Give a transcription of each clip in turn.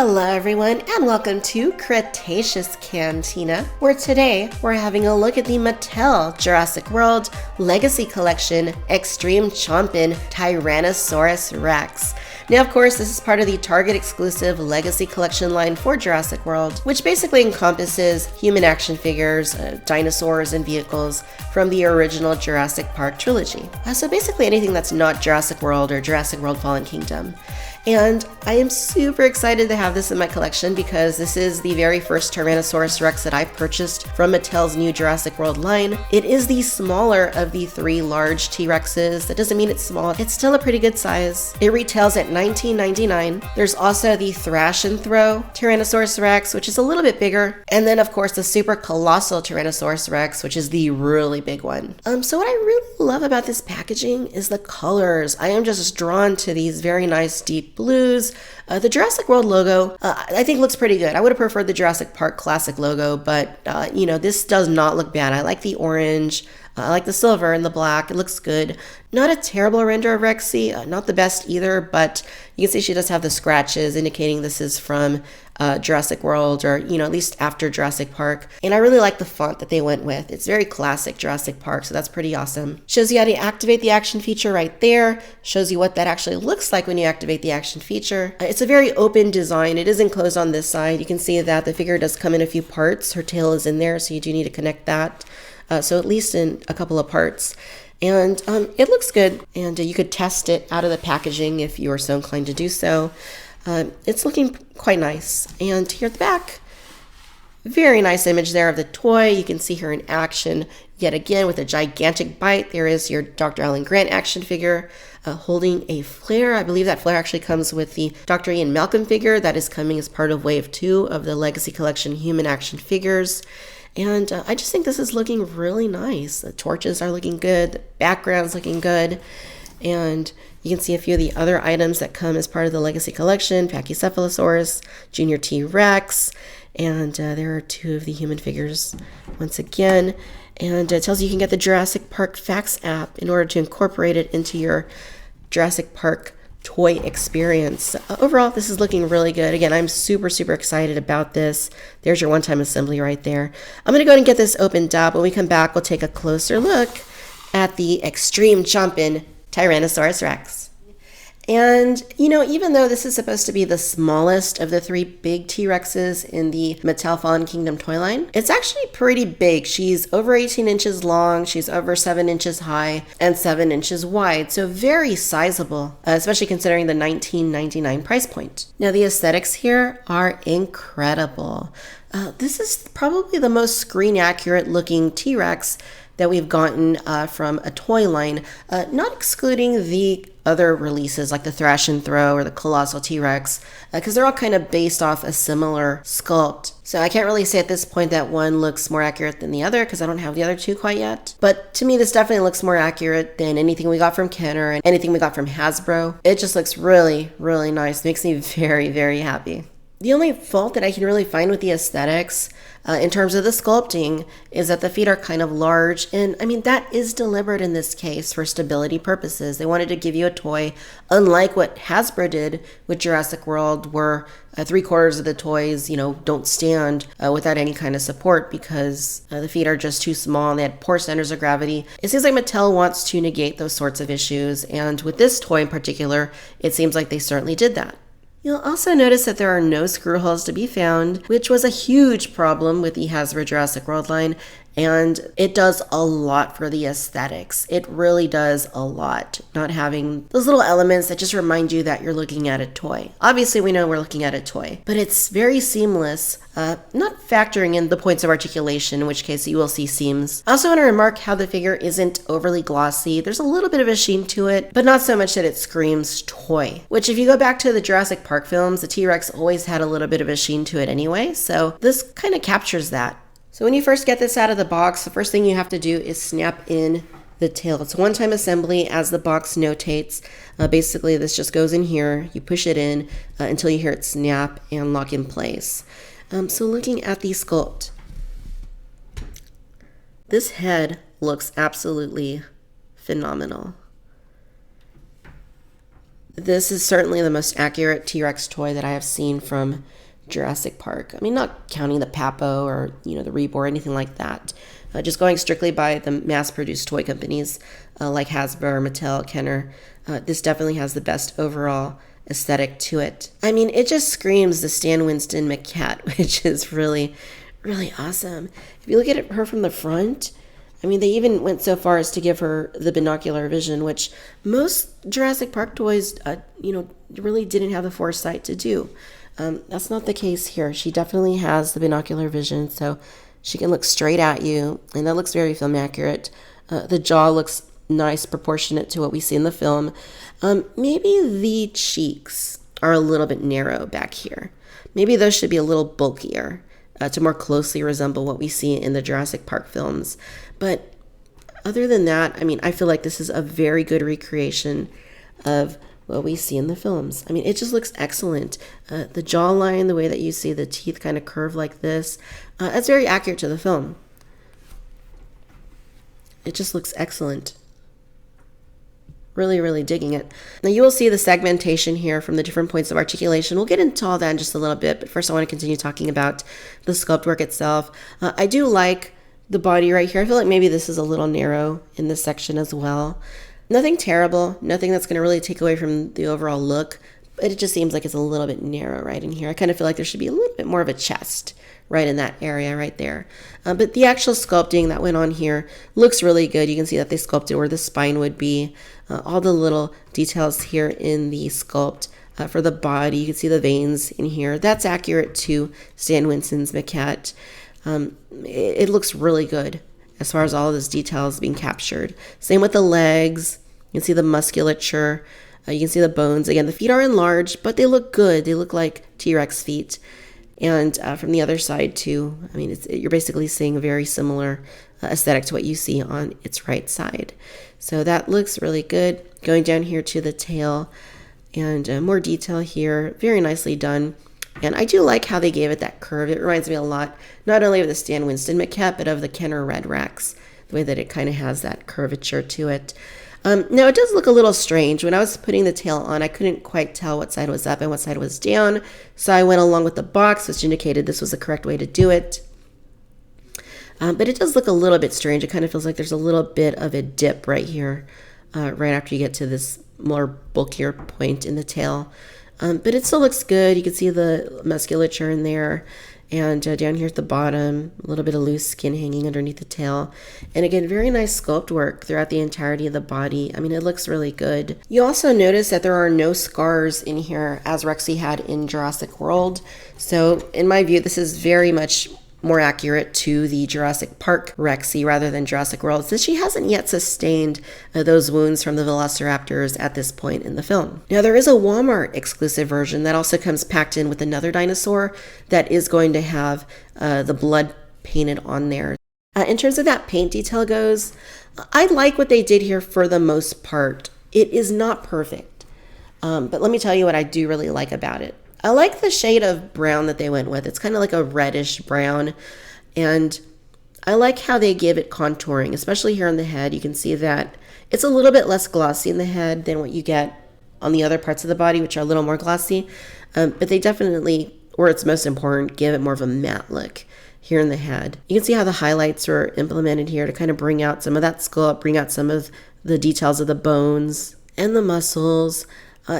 Hello everyone and welcome to Cretaceous Cantina, where today we're having a look at the Mattel Jurassic World Legacy Collection Extreme Chompin Tyrannosaurus Rex. Now, of course, this is part of the Target exclusive Legacy Collection line for Jurassic World, which basically encompasses human action figures, dinosaurs, and vehicles from the original Jurassic Park trilogy. So basically anything that's not Jurassic World or Jurassic World Fallen Kingdom. And I am super excited to have this in my collection because this is the very first Tyrannosaurus Rex that I purchased from Mattel's new Jurassic World line. It is the smaller of the three large T-Rexes. That doesn't mean it's small. It's still a pretty good size. It retails at $19.99. There's also the Thrash and Throw Tyrannosaurus Rex, which is a little bit bigger. And then, of course, the super colossal Tyrannosaurus Rex, which is the really big one. So what I really love about this packaging is the colors. I am just drawn to these very nice deep blues. The Jurassic World logo, I think looks pretty good. I would have preferred the Jurassic Park classic logo, but this does not look bad. I like the orange. I like the silver and the black. It looks good. Not a terrible render of Rexy, not the best either, but you can see she does have the scratches indicating this is from Jurassic World or, at least after Jurassic Park. And I really like the font that they went with. It's very classic Jurassic Park, so that's pretty awesome. Shows you how to activate the action feature right there. Shows you what that actually looks like when you activate the action feature. It's a very open design. It is enclosed on this side. You can see that the figure does come in a few parts. Her tail is in there, so you do need to connect that. So at least in a couple of parts. And it looks good, and you could test it out of the packaging if you are so inclined to do so. It's looking quite nice. And here at the back, very nice image there of the toy. You can see her in action yet again with a gigantic bite. There is your Dr. Alan Grant action figure holding a flare. I believe that flare actually comes with the Dr. Ian Malcolm figure that is coming as part of Wave 2 of the Legacy Collection human action figures. And I just think this is looking really nice. The torches are looking good, the background's looking good, and you can see a few of the other items that come as part of the Legacy Collection, Pachycephalosaurus, Junior T-Rex, and there are two of the human figures once again. And it tells you can get the Jurassic Park Facts app in order to incorporate it into your Jurassic Park toy experience. Overall, this is looking really good. Again, I'm super excited about this. There's your one-time assembly right there. I'm going to go ahead and get this opened up. When we come back, we'll take a closer look at the Extreme Chompin Tyrannosaurus Rex. And, even though this is supposed to be the smallest of the three big T-Rexes in the Mattel Fallen Kingdom toy line, it's actually pretty big. She's over 18 inches long, she's over 7 inches high, and 7 inches wide, so very sizable, especially considering the $19.99 price point. Now, the aesthetics here are incredible. This is probably the most screen-accurate looking T-Rex that we've gotten from a toy line, not excluding the other releases like the Thrash and Throw or the Colossal T-Rex, because they're all kind of based off a similar sculpt. So I can't really say at this point that one looks more accurate than the other because I don't have the other two quite yet. But to me, this definitely looks more accurate than anything we got from Kenner and anything we got from Hasbro. It just looks really nice. Makes me very happy. The only fault that I can really find with the aesthetics in terms of the sculpting is that the feet are kind of large. And I mean, that is deliberate in this case for stability purposes. They wanted to give you a toy, unlike what Hasbro did with Jurassic World, where 3/4 of the toys, don't stand without any kind of support because the feet are just too small and they had poor centers of gravity. It seems like Mattel wants to negate those sorts of issues. And with this toy in particular, it seems like they certainly did that. You'll also notice that there are no screw holes to be found, which was a huge problem with the Hasbro Jurassic World line, and it does a lot for the aesthetics. It really does a lot, not having those little elements that just remind you that you're looking at a toy. Obviously, we know we're looking at a toy, but it's very seamless, not factoring in the points of articulation, in which case you will see seams. I also want to remark how the figure isn't overly glossy. There's a little bit of a sheen to it, but not so much that it screams toy, which if you go back to the Jurassic Park films, the T-Rex always had a little bit of a sheen to it anyway, so this kind of captures that. So when you first get this out of the box, the first thing you have to do is snap in the tail. It's a one-time assembly as the box notates. Basically, this just goes in here. You push it in until you hear it snap and lock in place. So looking at the sculpt, this head looks absolutely phenomenal. This is certainly the most accurate T-Rex toy that I have seen from Jurassic Park. I mean, not counting the Papo or, the Reeb or anything like that. Just going strictly by the mass-produced toy companies like Hasbro, Mattel, Kenner. This definitely has the best overall aesthetic to it. I mean, it just screams the Stan Winston McCat, which is really, really awesome. If you look at her from the front, I mean, they even went so far as to give her the binocular vision, which most Jurassic Park toys, really didn't have the foresight to do. That's not the case here. She definitely has the binocular vision, so she can look straight at you, and that looks very film accurate. The jaw looks nice, proportionate to what we see in the film. Maybe the cheeks are a little bit narrow back here. Maybe those should be a little bulkier to more closely resemble what we see in the Jurassic Park films. But other than that, I mean, I feel like this is a very good recreation of what we see in the films. I mean, it just looks excellent. The jawline, the way that you see the teeth kind of curve like this, that's very accurate to the film. It just looks excellent. Really, really digging it. Now you will see the segmentation here from the different points of articulation. We'll get into all that in just a little bit, but first I want to continue talking about the sculpt work itself. I do like the body right here. I feel like maybe this is a little narrow in this section as well. Nothing terrible, nothing that's going to really take away from the overall look, but it just seems like it's a little bit narrow right in here. I kind of feel like there should be a little bit more of a chest right in that area right there. But the actual sculpting that went on here looks really good. You can see that they sculpted where the spine would be. All the little details here in the sculpt for the body. You can see the veins in here. That's accurate to Stan Winston's McCat. It looks really good as far as all of those details being captured. Same with the legs. You can see the musculature. You can see the bones. Again, the feet are enlarged, but they look good. They look like T-Rex feet. And from the other side too, I mean, you're basically seeing a very similar aesthetic to what you see on its right side. So that looks really good. Going down here to the tail and more detail here. Very nicely done. And I do like how they gave it that curve. It reminds me a lot, not only of the Stan Winston McCat, but of the Kenner Red Rex, the way that it kind of has that curvature to it. Now, it does look a little strange. When I was putting the tail on, I couldn't quite tell what side was up and what side was down. So I went along with the box, which indicated this was the correct way to do it. But it does look a little bit strange. It kind of feels like there's a little bit of a dip right here, right after you get to this more bulkier point in the tail. But it still looks good. You can see the musculature in there. And down here at the bottom, a little bit of loose skin hanging underneath the tail. And again, very nice sculpt work throughout the entirety of the body. I mean, it looks really good. You also notice that there are no scars in here as Rexy had in Jurassic World. So in my view, this is very much more accurate to the Jurassic Park Rexy rather than Jurassic World, since she hasn't yet sustained those wounds from the velociraptors at this point in the film. Now, there is a Walmart exclusive version that also comes packed in with another dinosaur that is going to have the blood painted on there. In terms of that paint detail goes, I like what they did here for the most part. It is not perfect, but let me tell you what I do really like about it. I like the shade of brown that they went with. It's kind of like a reddish brown, and I like how they give it contouring, especially here on the head. You can see that it's a little bit less glossy in the head than what you get on the other parts of the body, which are a little more glossy, but they definitely, where it's most important, give it more of a matte look here in the head. You can see how the highlights were implemented here to kind of bring out some of that sculpt, bring out some of the details of the bones and the muscles.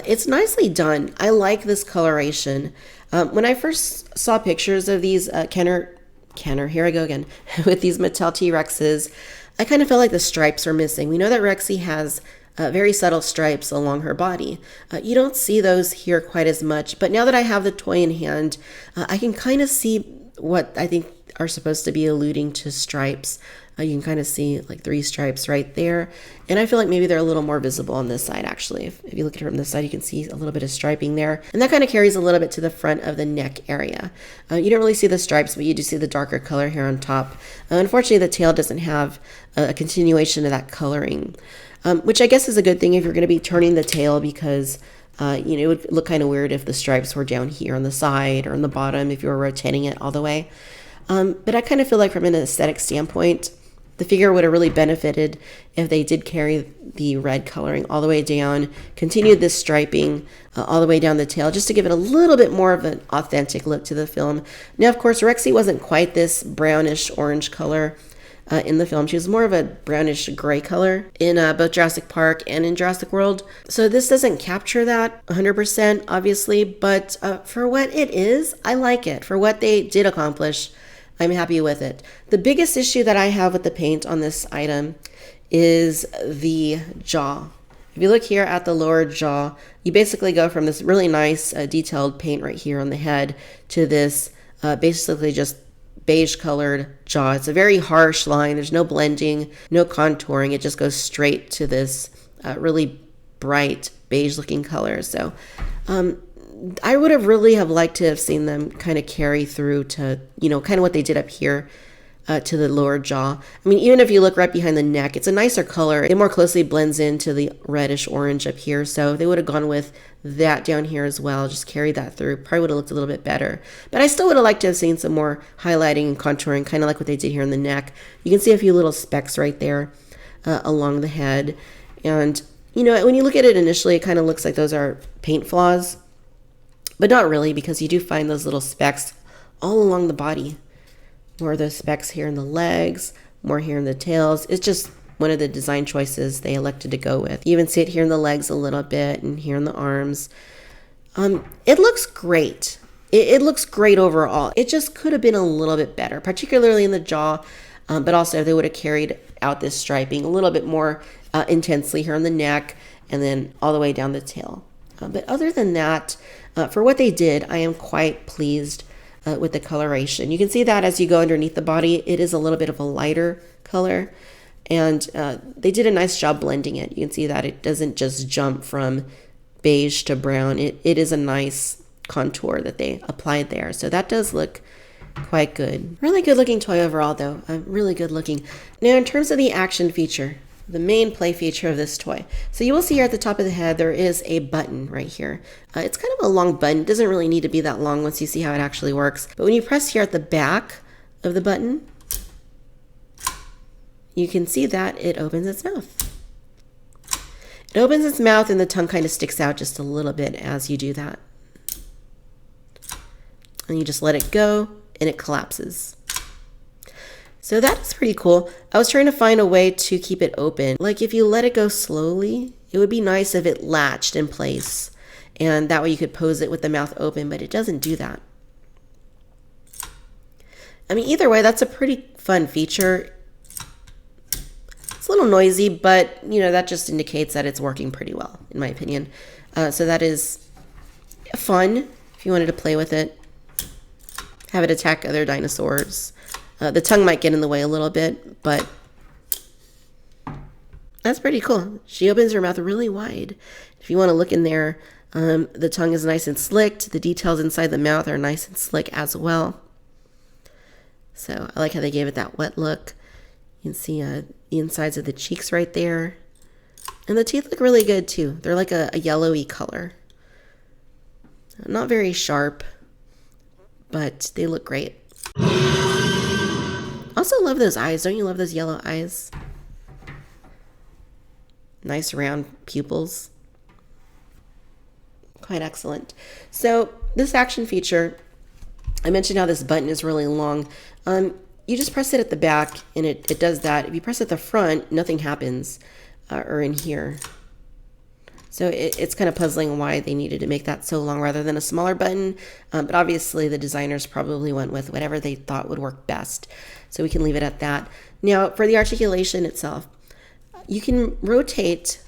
It's nicely done. I like this coloration. When I first saw pictures of these Kenner, here I go again, with these Mattel T-Rexes, I kind of felt like the stripes were missing. We know that Rexy has very subtle stripes along her body. You don't see those here quite as much, but now that I have the toy in hand, I can kind of see what I think are supposed to be alluding to stripes. You can kind of see like 3 stripes right there. And I feel like maybe they're a little more visible on this side, actually. If you look at her from this side, you can see a little bit of striping there. And that kind of carries a little bit to the front of the neck area. You don't really see the stripes, but you do see the darker color here on top. Unfortunately, the tail doesn't have a continuation of that coloring, which I guess is a good thing if you're going to be turning the tail, because it would look kind of weird if the stripes were down here on the side or on the bottom if you were rotating it all the way. But I kind of feel like from an aesthetic standpoint, The figure would have really benefited if they did carry the red coloring all the way down, continued this striping all the way down the tail, just to give it a little bit more of an authentic look to the film. Now, of course, Rexy wasn't quite this brownish orange color in the film. She was more of a brownish gray color in both Jurassic Park and in Jurassic World. So this doesn't capture that 100%, obviously, but for what it is, I like it. For what they did accomplish, I'm happy with it. The biggest issue that I have with the paint on this item is the jaw. If you look here at the lower jaw, you basically go from this really nice detailed paint right here on the head to this basically just beige colored jaw. It's a very harsh line. There's no blending, no contouring. It just goes straight to this really bright beige looking color. So I would have really have liked to have seen them kind of carry through to, you know, kind of what they did up here to the lower jaw. I mean, even if you look right behind the neck, it's a nicer color. It more closely blends into the reddish orange up here. So they would have gone with that down here as well. Just carried that through. Probably would have looked a little bit better. But I still would have liked to have seen some more highlighting and contouring, kind of like what they did here in the neck. You can see a few little specks right there along the head. And, you know, when you look at it initially, it kind of looks like those are paint flaws. But not really, because you do find those little specks all along the body. More of those specks here in the legs, more here in the tails. It's just one of the design choices they elected to go with. You even see it here in the legs a little bit and here in the arms. It looks great. It looks great overall. It just could have been a little bit better, particularly in the jaw, but also if they would have carried out this striping a little bit more intensely here on the neck and then all the way down the tail. But other than that, for what they did, I am quite pleased with the coloration. You can see that as you go underneath the body, it is a little bit of a lighter color. And they did a nice job blending it. You can see that it doesn't just jump from beige to brown. It is a nice contour that they applied there. So that does look quite good. Really good looking toy overall though. Really good looking. Now in terms of the action feature, the main play feature of this toy. So you will see here at the top of the head, there is a button right here. It's kind of a long button. It doesn't really need to be that long once you see how it actually works. But when you press here at the back of the button, you can see that it opens its mouth. It opens its mouth and the tongue kind of sticks out just a little bit as you do that. And you just let it go and it collapses. So that's pretty cool. I was trying to find a way to keep it open. Like if you let it go slowly, it would be nice if it latched in place. And that way you could pose it with the mouth open, but it doesn't do that. I mean, either way, that's a pretty fun feature. It's a little noisy, but you know, that just indicates that it's working pretty well, in my opinion. So that is fun if you wanted to play with it. Have it attack other dinosaurs. The tongue might get in the way a little bit, but that's pretty cool. She opens her mouth really wide. If you want to look in there, the tongue is nice and slicked. The details inside the mouth are nice and slick as well. So I like how they gave it that wet look. You can see the insides of the cheeks right there. And the teeth look really good too. They're like a yellowy color. Not very sharp, but they look great. Also love those eyes. Don't you love those yellow eyes? Nice round pupils. Quite excellent. So this action feature, I mentioned how this button is really long. You just press it at the back and it does that. If you press it at the front, nothing happens, or in here. So it's kind of puzzling why they needed to make that so long rather than a smaller button. But obviously the designers probably went with whatever they thought would work best. So we can leave it at that. Now for the articulation itself, you can rotate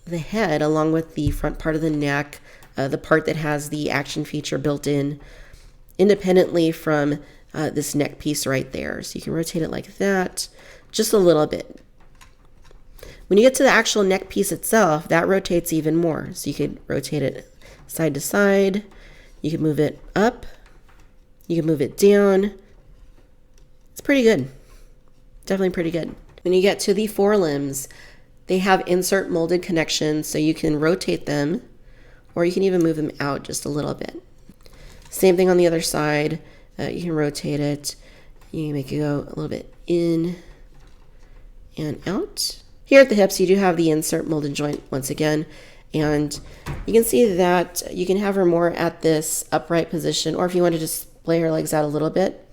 the head along with the front part of the neck, the part that has the action feature built in, independently from this neck piece right there. So you can rotate it like that, just a little bit. When you get to the actual neck piece itself, that rotates even more. So you could rotate it side to side. You can move it up. You can move it down. It's pretty good. Definitely pretty good. When you get to the forelimbs, they have insert molded connections, so you can rotate them, or you can even move them out just a little bit. Same thing on the other side. You can rotate it. You can make it go a little bit in, and out. Here at the hips, you do have the insert molded joint once again. And you can see that you can have her more at this upright position, or if you want to just splay her legs out a little bit,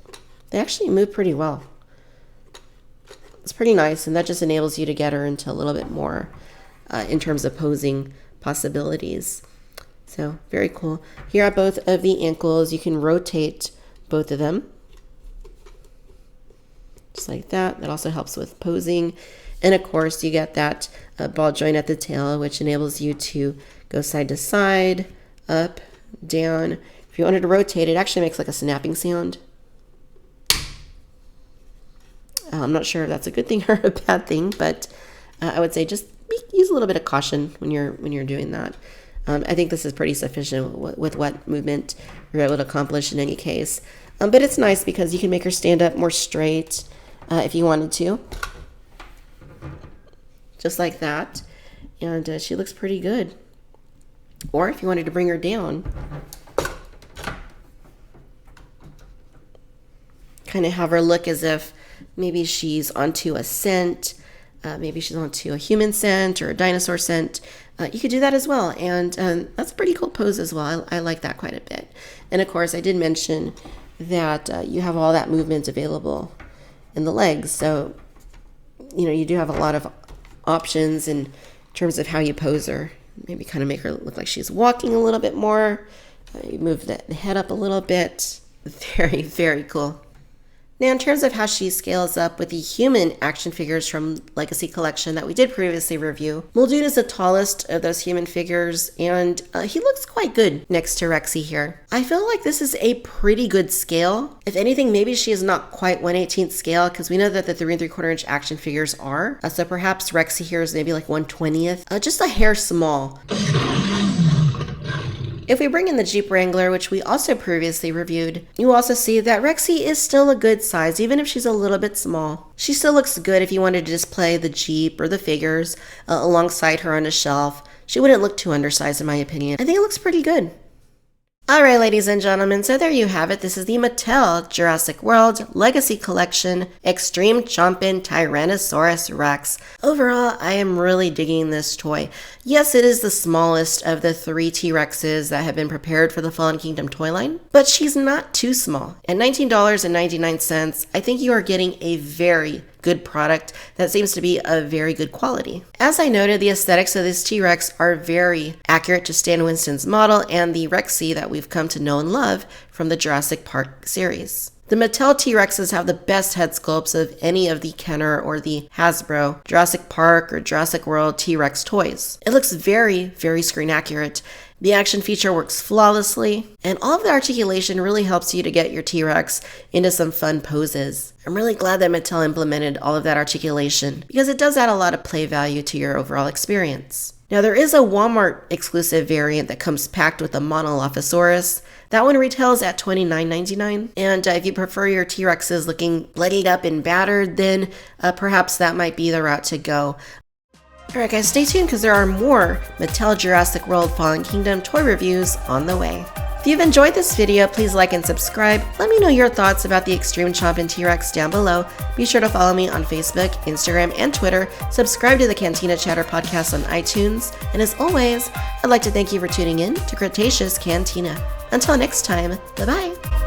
they actually move pretty well. It's pretty nice, and that just enables you to get her into a little bit more in terms of posing possibilities. So very cool. Here at both of the ankles, you can rotate both of them. Just like that. That also helps with posing. And of course, you get that ball joint at the tail, which enables you to go side to side, up, down. If you wanted to rotate, it actually makes like a snapping sound. I'm not sure if that's a good thing or a bad thing, but I would say just use a little bit of caution when you're doing that. I think this is pretty sufficient with what movement you're able to accomplish in any case. But it's nice because you can make her stand up more straight if you wanted to. Just like that. And she looks pretty good. Or if you wanted to bring her down, kind of have her look as if maybe she's onto a scent, maybe she's onto a human scent or a dinosaur scent. You could do that as well, and that's a pretty cool pose as well. I like that quite a bit. And of course, I did mention that you have all that movement available in the legs, so you do have a lot of options in terms of how you pose her. Maybe kind of make her look like she's walking a little bit more. You move the head up a little bit. Very, very cool. Now, in terms of how she scales up with the human action figures from Legacy Collection that we did previously review, Muldoon is the tallest of those human figures, and he looks quite good next to Rexy here. I feel like this is a pretty good scale. If anything, maybe she is not quite 1/18 scale, because we know that the 3 3/4 inch action figures are. So perhaps Rexy here is maybe like 1/20th, just a hair small. If we bring in the Jeep Wrangler, which we also previously reviewed, you also see that Rexy is still a good size, even if she's a little bit small. She still looks good if you wanted to display the Jeep or the figures alongside her on a shelf. She wouldn't look too undersized in my opinion. I think it looks pretty good. Alright, ladies and gentlemen, so there you have it. This is the Mattel Jurassic World Legacy Collection Extreme Chompin Tyrannosaurus Rex. Overall, I am really digging this toy. Yes, it is the smallest of the 3 T-Rexes that have been prepared for the Fallen Kingdom toy line, but she's not too small. At $19.99, I think you are getting a very good product that seems to be of very good quality. As I noted, the aesthetics of this T-Rex are very accurate to Stan Winston's model and the Rexy that we've come to know and love from the Jurassic Park series. The Mattel T-Rexes have the best head sculpts of any of the Kenner or the Hasbro Jurassic Park or Jurassic World T-Rex toys. It looks very, very screen accurate. The action feature works flawlessly, and all of the articulation really helps you to get your T-Rex into some fun poses. I'm really glad that Mattel implemented all of that articulation because it does add a lot of play value to your overall experience. Now, there is a Walmart exclusive variant that comes packed with a Monolophosaurus. That one retails at $29.99. And if you prefer your T-Rexes looking bloodied up and battered, then perhaps that might be the route to go. Alright guys, stay tuned because there are more Mattel Jurassic World Fallen Kingdom toy reviews on the way. If you've enjoyed this video, please like and subscribe. Let me know your thoughts about the Extreme Chompin T-Rex down below. Be sure to follow me on Facebook, Instagram, and Twitter. Subscribe to the Cantina Chatter podcast on iTunes. And as always, I'd like to thank you for tuning in to Cretaceous Cantina. Until next time, bye-bye.